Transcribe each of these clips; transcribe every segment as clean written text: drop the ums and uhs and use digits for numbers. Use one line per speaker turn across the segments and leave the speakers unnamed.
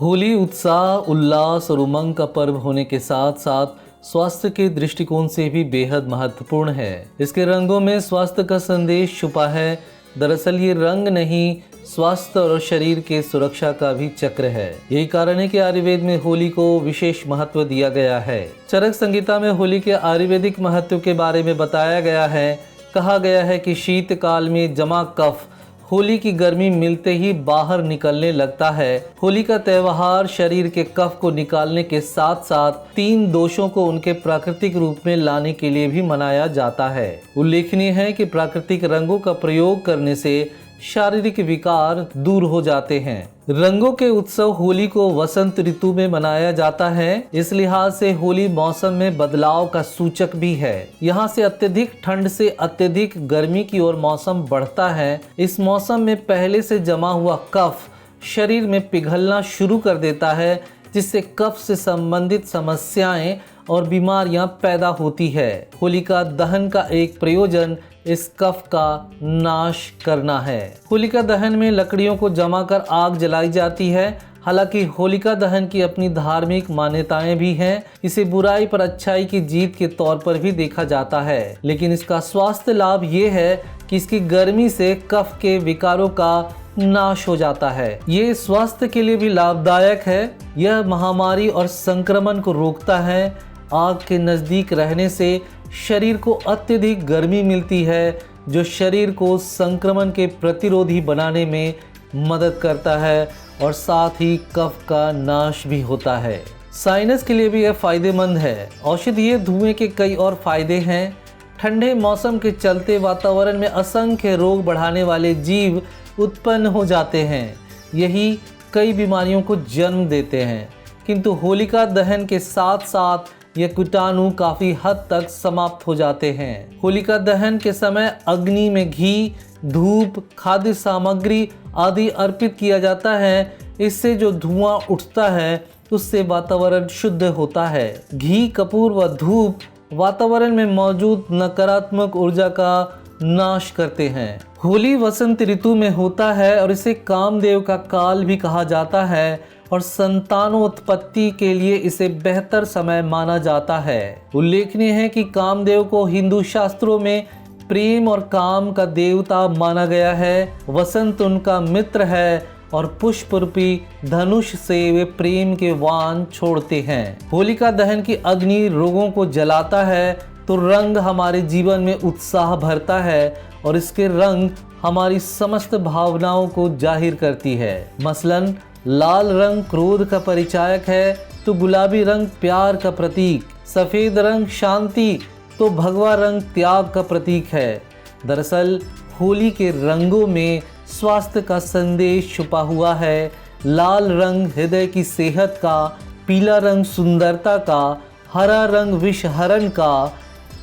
होली उत्साह, उल्लास और उमंग का पर्व होने के साथ साथ स्वास्थ्य के दृष्टिकोण से भी बेहद महत्वपूर्ण है। इसके रंगों में स्वास्थ्य का संदेश छुपा है। दरअसल ये रंग नहीं, स्वास्थ्य और शरीर के सुरक्षा का भी चक्र है। यही कारण है कि आयुर्वेद में होली को विशेष महत्व दिया गया है। चरक संहिता में होली के आयुर्वेदिक महत्व के बारे में बताया गया है। कहा गया है कि शीतकाल में जमा कफ होली की गर्मी मिलते ही बाहर निकलने लगता है। होली का त्योहार शरीर के कफ को निकालने के साथ साथ 3 दोषों को उनके प्राकृतिक रूप में लाने के लिए भी मनाया जाता है। उल्लेखनीय है कि प्राकृतिक रंगों का प्रयोग करने से शारीरिक विकार दूर हो जाते हैं। रंगों के उत्सव होली को वसंत ऋतु में मनाया जाता है। इस लिहाज से होली मौसम में बदलाव का सूचक भी है। यहाँ से अत्यधिक ठंड से अत्यधिक गर्मी की ओर मौसम बढ़ता है। इस मौसम में पहले से जमा हुआ कफ शरीर में पिघलना शुरू कर देता है, जिससे कफ से संबंधित समस्याएं और बीमारियां पैदा होती है। होलिका दहन का एक प्रयोजन इस कफ का नाश करना है। होलिका दहन में लकड़ियों को जमा कर आग जलाई जाती है। हालांकि होलिका दहन की अपनी धार्मिक मान्यताएं भी हैं। इसे बुराई पर अच्छाई की जीत के तौर पर भी देखा जाता है, लेकिन इसका स्वास्थ्य लाभ ये है कि इसकी गर्मी से कफ के विकारों का नाश हो जाता है। ये स्वास्थ्य के लिए भी लाभदायक है। यह महामारी और संक्रमण को रोकता है। आग के नज़दीक रहने से शरीर को अत्यधिक गर्मी मिलती है, जो शरीर को संक्रमण के प्रतिरोधी बनाने में मदद करता है और साथ ही कफ का नाश भी होता है। साइनस के लिए भी यह फायदेमंद है। औषधीय धुएं के कई और फायदे हैं। ठंडे मौसम के चलते वातावरण में असंख्य रोग बढ़ाने वाले जीव उत्पन्न हो जाते हैं। यही कई बीमारियों को जन्म देते हैं, किंतु होलिका दहन के साथ साथ ये कीटाणु काफी हद तक समाप्त हो जाते हैं। होलिका दहन के समय अग्नि में घी, धूप, खाद्य सामग्री आदि अर्पित किया जाता है। इससे जो धुआं उठता है उससे वातावरण शुद्ध होता है। घी, कपूर व धूप वातावरण में मौजूद नकारात्मक ऊर्जा का नाश करते हैं। होली वसंत ऋतु में होता है और इसे कामदेव का काल भी कहा जाता है और संतानोत्पत्ति के लिए इसे बेहतर समय माना जाता है। उल्लेखनीय है कि कामदेव को हिंदू शास्त्रों में प्रेम और काम का देवता माना गया है। वसंत उनका मित्र है और पुष्प रूपी धनुष से वे प्रेम के वाण छोड़ते हैं। होलिका दहन की अग्नि रोगों को जलाता है, तो रंग हमारे जीवन में उत्साह भरता है और इसके रंग हमारी समस्त भावनाओं को जाहिर करती है। मसलन लाल रंग क्रोध का परिचायक है, तो गुलाबी रंग प्यार का प्रतीक, सफ़ेद रंग शांति, तो भगवा रंग त्याग का प्रतीक है। दरअसल होली के रंगों में स्वास्थ्य का संदेश छुपा हुआ है। लाल रंग हृदय की सेहत का, पीला रंग सुंदरता का, हरा रंग विषहरण का,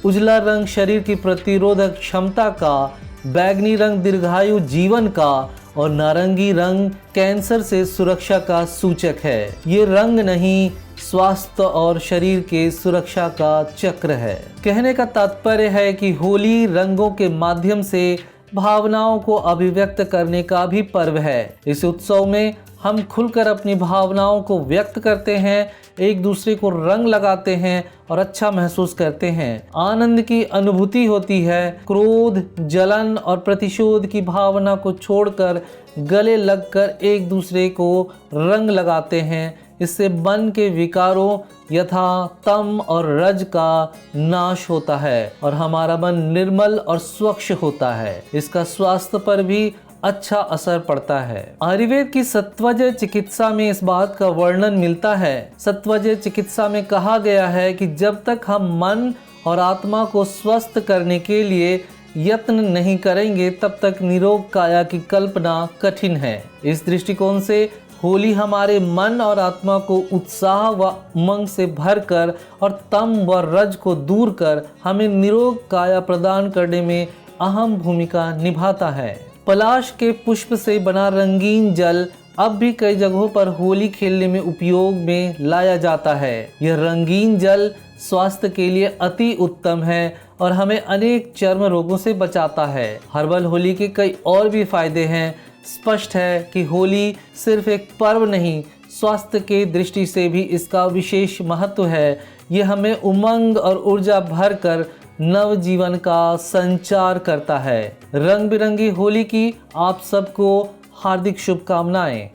उजला रंग शरीर की प्रतिरोधक क्षमता का, बैगनी रंग दीर्घायु जीवन का और नारंगी रंग कैंसर से सुरक्षा का सूचक है। ये रंग नहीं, स्वास्थ्य और शरीर के सुरक्षा का चक्र है। कहने का तात्पर्य है कि होली रंगों के माध्यम से भावनाओं को अभिव्यक्त करने का भी पर्व है। इस उत्सव में हम खुलकर अपनी भावनाओं को व्यक्त करते हैं, एक दूसरे को रंग लगाते हैं और अच्छा महसूस करते हैं। आनंद की अनुभूति होती है। क्रोध, जलन और प्रतिशोध की भावना को छोड़कर गले लगकर एक दूसरे को रंग लगाते हैं। इससे मन के विकारों यथा तम और रज का नाश होता है और हमारा मन निर्मल और स्वच्छ होता है। इसका स्वास्थ्य पर भी अच्छा असर पड़ता है। आयुर्वेद की सत्वजय चिकित्सा में इस बात का वर्णन मिलता है। सत्वजय चिकित्सा में कहा गया है कि जब तक हम मन और आत्मा को स्वस्थ करने के लिए यत्न नहीं करेंगे, तब तक निरोग काया की कल्पना कठिन है। इस दृष्टिकोण से होली हमारे मन और आत्मा को उत्साह व उमंग से भरकर और तम व रज को दूर कर हमें निरोग काया प्रदान करने में अहम भूमिका निभाता है। पलाश के पुष्प से बना रंगीन जल अब भी कई जगहों पर होली खेलने में उपयोग में लाया जाता है। यह रंगीन जल स्वास्थ्य के लिए अति उत्तम है और हमें अनेक चर्म रोगों से बचाता है। हर्बल होली के कई और भी फायदे हैं। स्पष्ट है कि होली सिर्फ एक पर्व नहीं, स्वास्थ्य के दृष्टि से भी इसका विशेष महत्व है। ये हमें उमंग और ऊर्जा भरकर नव जीवन का संचार करता है। रंग बिरंगी होली की आप सबको हार्दिक शुभकामनाएं।